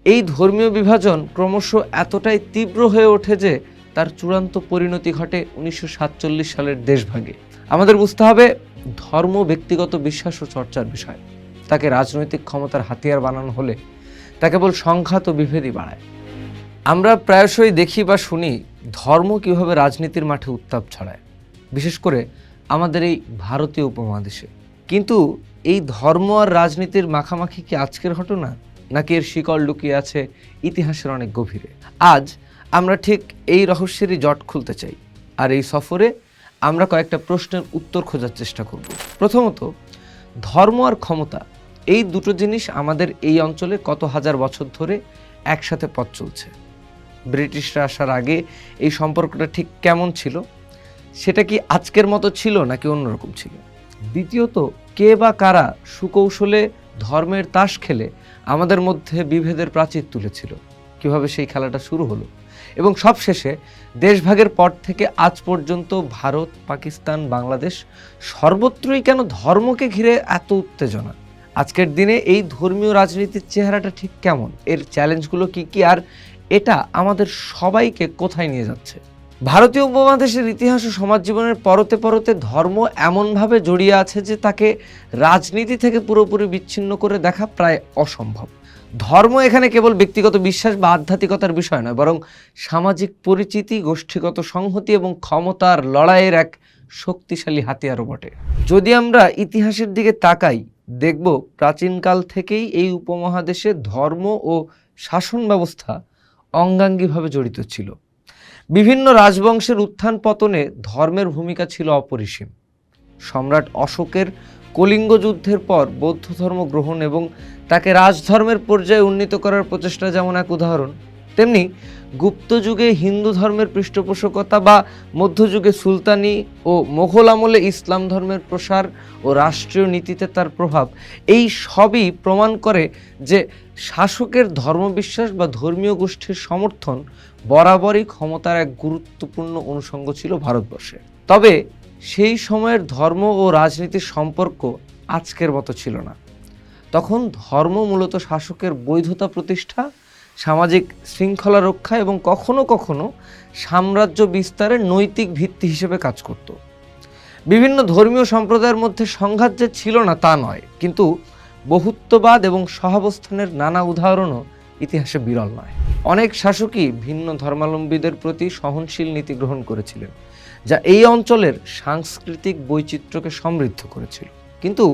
এই ধর্মীয় বিভাজন ক্রমশ এতটাই তীব্র হয়ে ওঠে যে তার চূড়ান্ত পরিণতি ঘটে 1947 সালের দেশভাগে। আমাদের বুঝতে হবে, ধর্ম ব্যক্তিগত বিশ্বাস ও চর্চার বিষয়। তাকে রাজনৈতিক ক্ষমতার হাতিয়ার বানানো হলে তা কেবল সংঘাত ও বিভেদই বাড়ায়। আমরা প্রায়শই দেখি বা শুনি ধর্ম কিভাবে রাজনীতির মাঠে উত্তাপ ছড়ায়, বিশেষ করে আমাদের এই ভারতীয় উপমহাদেশে। কিন্তু এই ধর্ম আর রাজনীতির মাখামাখি কি আজকের ঘটনা, নাকি এর শিকড় লুকিয়ে আছে ইতিহাসের অনেক গভীরে? আজ আমরা ঠিক এই রহস্যেরই জট খুলতে চাই। আর এই সফরে আমরা কয়েকটা প্রশ্নের উত্তর খোঁজার চেষ্টা করব। প্রথমত, ধর্ম আর ক্ষমতা, এই দুটো জিনিস আমাদের এই অঞ্চলে কত হাজার বছর ধরে একসাথে পথ চলছে। ব্রিটিশরা আসার আগে এই সম্পর্কটা ঠিক কেমন ছিল? সেটা কি আজকের মতো ছিল নাকি অন্যরকম ছিল? দ্বিতীয়ত, কে বা কারা সুকৌশলে ধর্মের তাস খেলে আমাদের মধ্যে বিভেদের প্রাচীর তুলেছিল? কিভাবে সেই খেলাটা শুরু হলো? এবং সবশেষে, দেশভাগের পর থেকে আজ পর্যন্ত ভারত, পাকিস্তান, বাংলাদেশ সর্বত্রই কেন ধর্মকে ঘিরে এত উত্তেজনা? আজকের দিনে এই ধর্মীয় রাজনীতির চেহারাটা ঠিক কেমন? এর চ্যালেঞ্জগুলো কি কি? আর এটা আমাদের সবাইকে কোথায় নিয়ে যাচ্ছে? ভারতীয় উপমহাদেশের ইতিহাস ও সমাজ জীবনের পরতে পরতে ধর্ম এমনভাবে জড়িয়ে আছে যে তাকে রাজনীতি থেকে পুরোপুরি বিচ্ছিন্ন করে দেখা প্রায় অসম্ভব। ধর্ম এখানে কেবল ব্যক্তিগত বিশ্বাস বা আধ্যাত্মিকতার বিষয় নয়, বরং সামাজিক পরিচিতি, গোষ্ঠীগত সংহতি এবং ক্ষমতার লড়াইয়ের এক শক্তিশালী হাতিয়ারও বটে। যদি আমরা ইতিহাসের দিকে তাকাই, দেখব প্রাচীনকাল থেকেই এই উপমহাদেশে ধর্ম ও শাসন ব্যবস্থা অঙ্গাঙ্গিভাবে জড়িত ছিল। বিভিন্ন রাজবংশের উত্থান পতনে ধর্মের ভূমিকা ছিল অপরিসীম। সম্রাট অশোকের কলিঙ্গ যুদ্ধের পর বৌদ্ধ ধর্ম গ্রহণ এবং তাকে রাজধর্মের পর্যায়ে উন্নীত করার প্রচেষ্টা যেমন এক উদাহরণ, তেমনি গুপ্ত যুগে হিন্দু ধর্মের পৃষ্ঠপোষকতা বা মধ্যযুগে সুলতানি ও মোগল আমলে ইসলাম ধর্মের প্রসার ও রাষ্ট্রীয় নীতিতে তার প্রভাব, এই সবই প্রমাণ করে যে শাসকের ধর্মবিশ্বাস বা ধর্মীয় গোষ্ঠীর সমর্থন বরাবরই ক্ষমতার এক গুরুত্বপূর্ণ অনুষঙ্গ ছিল ভারতবর্ষে। তবে সেই সময়ের ধর্ম ও রাজনীতির সম্পর্ক আজকের মতো ছিল না। তখন ধর্ম মূলত শাসকের বৈধতা প্রতিষ্ঠা, সামাজিক শৃঙ্খলা রক্ষা এবং কখনো কখনো সাম্রাজ্য বিস্তারের নৈতিক ভিত্তি হিসেবে কাজ করত। বিভিন্ন ধর্মীয় সম্প্রদায়ের মধ্যে সংঘাত যে ছিল না তা নয়, কিন্তু বহুত্ববাদ এবং সহাবস্থানের নানা উদাহরণও ইতিহাসে বিরল নয়। অনেক শাসকই ভিন্ন ধর্মাবলম্বীদের প্রতি সহনশীল নীতি গ্রহণ করেছিলেন, যা এই অঞ্চলের সাংস্কৃতিক বৈচিত্র্যকে সমৃদ্ধ করেছিল। কিন্তু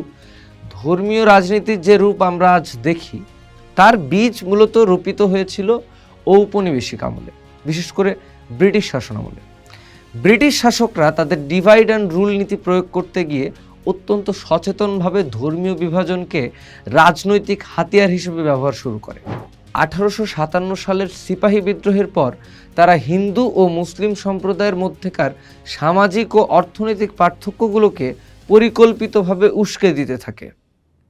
ধর্মীয় রাজনীতির যে রূপ আমরা আজ দেখি, তার বীজ মূলত রোপিত হয়েছিল ঔপনিবেশিক আমলে, বিশেষ করে ব্রিটিশ শাসনামলে। ব্রিটিশ শাসকরা তাদের ডিভাইড অ্যান্ড রুল নীতি প্রয়োগ করতে গিয়ে অত্যন্ত সচেতনভাবে ধর্মীয় বিভাজনকে রাজনৈতিক হাতিয়ার হিসেবে ব্যবহার শুরু করে। 1857 সালের সিপাহী বিদ্রোহের পর তারা হিন্দু ও মুসলিম সম্প্রদায়ের মধ্যেকার সামাজিক ও অর্থনৈতিক পার্থক্যগুলোকে পরিকল্পিতভাবে উস্কে দিতে থাকে।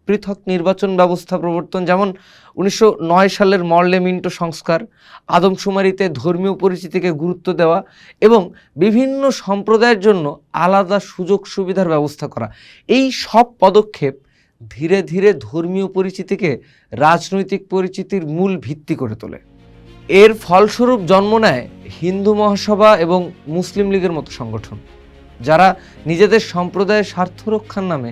পৃথক নির্বাচন ব্যবস্থা প্রবর্তন, যেমন 1909 সালের মর্লে মিন্টো সংস্কার, আদমশুমারিতে ধর্মীয় পরিচিতিকে গুরুত্ব দেওয়া এবং বিভিন্ন সম্প্রদায়ের জন্য আলাদা সুযোগ সুবিধার ব্যবস্থা করা, এই সব পদক্ষেপ ধীরে ধীরে ধর্মীয় পরিচিতিকে রাজনৈতিক পরিচিতির মূল ভিত্তি করে তোলে। এর ফলস্বরূপ জন্ম নেয় হিন্দু মহাসভা এবং মুসলিম লীগের মতো সংগঠন, যারা নিজেদের সম্প্রদায়ের স্বার্থ রক্ষার নামে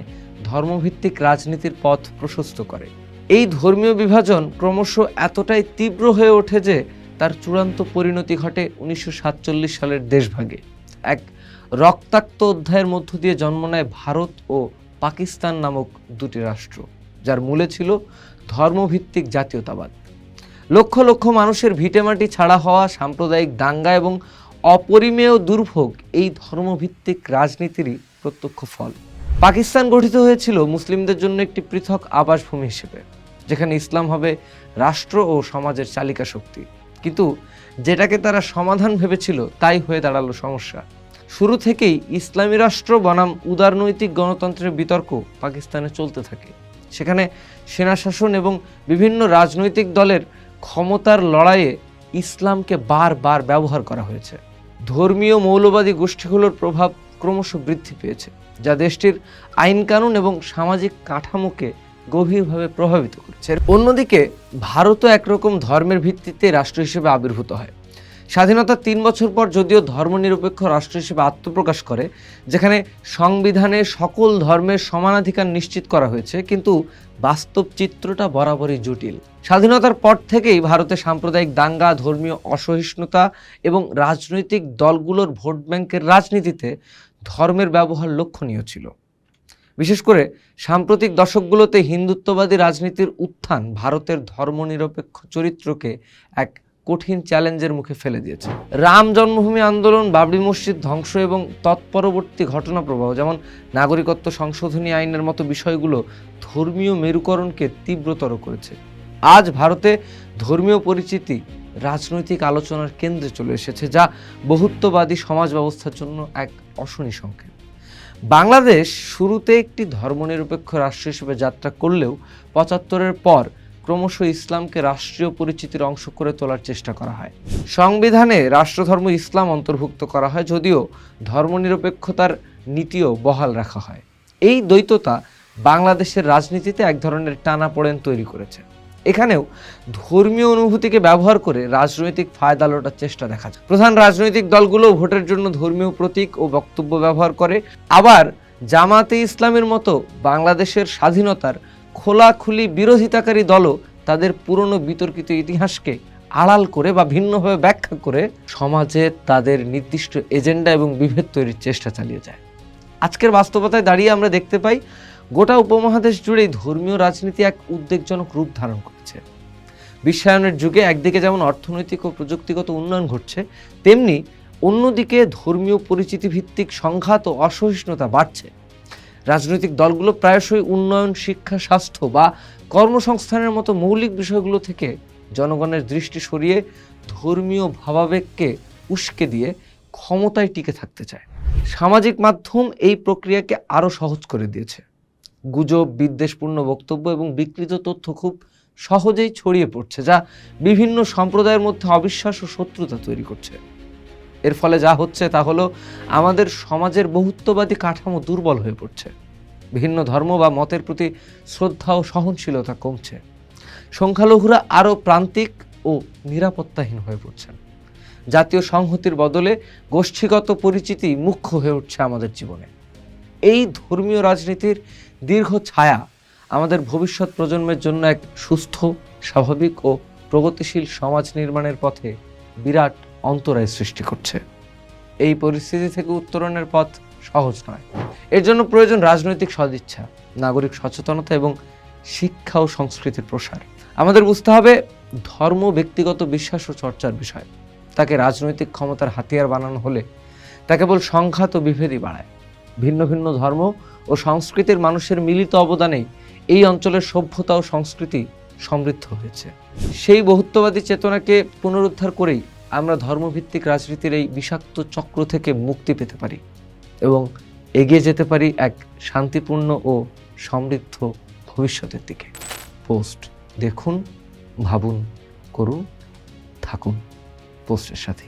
ধর্মভিত্তিক রাজনীতির পথ প্রশস্ত করে। এই ধর্মীয় বিভাজন ক্রমশ এতটাই তীব্র হয়ে ওঠে যে তার চূড়ান্ত পরিণতি ঘটে 1947 সালের দেশভাগে। এক রক্তাক্ত অধ্যায়ের মধ্য দিয়ে জন্ম নেয় ভারত ও পাকিস্তান নামক দুটি রাষ্ট্র, যার মূলে ছিল ধর্মভিত্তিক জাতীয়তাবাদ। লক্ষ লক্ষ মানুষের ভিটেমাটি ছাড়া হওয়া, সাম্প্রদায়িক দাঙ্গা এবং অপরিমেয় দুর্ভোগ এই ধর্মভিত্তিক রাজনীতিরই প্রত্যক্ষ ফল। পাকিস্তান গঠিত হয়েছিল মুসলিমদের জন্য একটি পৃথক আবাসভূমি হিসেবে, যেখানে ইসলাম হবে রাষ্ট্র ও সমাজের চালিকা শক্তি। কিন্তু যেটাকে তারা সমাধান ভেবেছিল তাই হয়ে দাঁড়ালো সমস্যা। শুরু থেকেই ইসলামী রাষ্ট্র বনাম উদারনৈতিক গণতন্ত্রের বিতর্ক পাকিস্তানে চলতে থাকে। সেখানে সেনা শাসন এবং বিভিন্ন রাজনৈতিক দলের ক্ষমতার লড়াইয়ে ইসলামকে বারবার ব্যবহার করা হয়েছে। ধর্মীয় মৌলবাদী গোষ্ঠীগুলোর প্রভাব ক্রমশ বৃদ্ধি পেয়েছে, যা দেশটির আইন কানুন এবং সামাজিক কাঠামোকে গভীরভাবে প্রভাবিত করেছে। অন্যদিকে ভারতও একরকম ধর্মের ভিত্তিতে রাষ্ট্র হিসেবে আবির্ভূত হয়। স্বাধীনতার 3 বছর পর যদিও ধর্মনিরপেক্ষ রাষ্ট্র হিসেবে আত্মপ্রকাশ করে, যেখানে সংবিধানে সকল ধর্মের সমানাধিকার নিশ্চিত করা হয়েছে, কিন্তু বাস্তব চিত্রটা বরাবরই জটিল। স্বাধীনতার পর থেকেই ভারতে সাম্প্রদায়িক দাঙ্গা, ধর্মীয় অসহিষ্ণুতা এবং রাজনৈতিক দলগুলোর ভোট ব্যাংকের রাজনীতিতে ধর্মের ব্যবহার লক্ষণীয় ছিল। বিশেষ করে সাম্প্রতিক দশকগুলোতে হিন্দুত্ববাদী রাজনীতির উত্থান ভারতের ধর্মনিরপেক্ষ চরিত্রকে এক কঠিন চ্যালেঞ্জের মুখে ফেলে দিয়েছে। রাম জন্মভূমি আন্দোলন, বাবরি মসজিদ ধ্বংস এবং তৎপরবর্তী ঘটনা প্রবাহ, যেমন নাগরিকত্ব সংশোধনী আইনের মতো বিষয়গুলো ধর্মীয় মেরুকরণকে তীব্রতর করেছে। আজ ভারতে ধর্মীয় পরিচিতি রাজনৈতিক আলোচনার কেন্দ্রে চলে এসেছে, যা বহুত্ববাদী সমাজ ব্যবস্থার জন্য এক অশনি সংকেত। বাংলাদেশ শুরুতে একটি ধর্মনিরপেক্ষ রাষ্ট্র হিসেবে যাত্রা করলেও 75-এর পর ক্রমশ ইসলামকে রাষ্ট্রীয় পরিচিতির অংশ করে তোলার চেষ্টা করা হয়। সংবিধানে রাষ্ট্রধর্ম ইসলাম অন্তর্ভুক্ত করা হয়, যদিও ধর্মনিরপেক্ষতার নীতিও বহাল রাখা হয়। এই দ্বৈততা বাংলাদেশের রাজনীতিতে এক ধরনের টানাপোড়েন তৈরি করেছে। এখানেও ধর্মীয় অনুভূতিকে ব্যবহার করে রাজনৈতিক ফায়দা লোটার চেষ্টা দেখা যায়। প্রধান রাজনৈতিক দলগুলো ভোটের জন্য ধর্মীয় প্রতীক ও বক্তব্য ব্যবহার করে, আবার জামাতে ইসলামের মতো বাংলাদেশের স্বাধীনতার খোলাখুলি বিরোধিতাকারী দলও তাদের পুরনো বিতর্কিত ইতিহাসকে আড়াল করে বা ভিন্নভাবে ব্যাখ্যা করে সমাজে তাদের নির্দিষ্ট এজেন্ডা এবং বিভেদ তৈরির চেষ্টা চালিয়ে যায়। আজকের বাস্তবতায় দাঁড়িয়ে আমরা দেখতে পাই গোটা উপমহাদেশ জুড়েই ধর্মীয় রাজনীতি এক উদ্বেগজনক রূপ ধারণ করেছে। বিশ্বায়নের যুগে একদিকে যেমন অর্থনৈতিক ও প্রযুক্তিগত উন্নয়ন ঘটছে, তেমনি অন্যদিকে ধর্মীয় পরিচিতি ভিত্তিক সংঘাত ও অসহিষ্ণুতা বাড়ছে। রাজনৈতিক দলগুলো প্রায়শই উন্নয়ন, শিক্ষা, স্বাস্থ্য বা কর্মসংস্থানের মতো মৌলিক বিষয়গুলো থেকে জনগণের দৃষ্টি সরিয়ে ধর্মীয় ভাবাবেগকে উস্কে দিয়ে ক্ষমতায় টিকে থাকতে চায়। সামাজিক মাধ্যম এই প্রক্রিয়াকে আরও সহজ করে দিয়েছে। গুজব, বিদ্বেষপূর্ণ বক্তব্য এবং বিকৃত তথ্য খুব সহজেই ছড়িয়ে পড়ছে, যা বিভিন্ন সম্প্রদায়ের মধ্যে অবিশ্বাস ও শত্রুতা তৈরি করছে। এর ফলে যা হচ্ছে তা হলো আমাদের সমাজের বহুত্ববাদী কাঠামো দুর্বল হয়ে পড়ছে। ভিন্ন ধর্ম বা মতের প্রতি শ্রদ্ধা ও সহনশীলতা কমছে। সংখ্যালঘুরা আরও প্রান্তিক ও নিরাপত্তাহীন হয়ে পড়ছেন। জাতীয় সংহতির বদলে গোষ্ঠীগত পরিচিতি মুখ্য হয়ে উঠছে আমাদের জীবনে। এই ধর্মীয় রাজনীতির দীর্ঘ ছায়া আমাদের ভবিষ্যৎ প্রজন্মের জন্য এক সুস্থ, স্বাভাবিক ও প্রগতিশীল সমাজ নির্মাণের পথে বিরাট অন্তরায় সৃষ্টি করছে। এই পরিস্থিতি থেকে উত্তরণের পথ সহজ নয়। এর জন্য প্রয়োজন রাজনৈতিক সদিচ্ছা, নাগরিক সচেতনতা এবং শিক্ষা ও সংস্কৃতির প্রসার। আমাদের বুঝতে হবে ধর্ম ব্যক্তিগত বিশ্বাস ও চর্চার বিষয়। তাকে রাজনৈতিক ক্ষমতার হাতিয়ার বানানো হলে তা কেবল সংঘাত ও বিভেদই বাড়ায়। ভিন্ন ভিন্ন ধর্ম ও সংস্কৃতির মানুষের মিলিত অবদানেই এই অঞ্চলের সভ্যতা ও সংস্কৃতি সমৃদ্ধ হয়েছে। সেই বহুত্ববাদী চেতনাকে পুনরুদ্ধার করেই আমরা ধর্মভিত্তিক রাজনীতির এই বিষাক্ত চক্র থেকে মুক্তি পেতে পারি এবং এগিয়ে যেতে পারি এক শান্তিপূর্ণ ও সমৃদ্ধ ভবিষ্যতের দিকে। পোস্ট দেখুন, ভাবুন, করুন, থাকুন পোস্টের সাথে।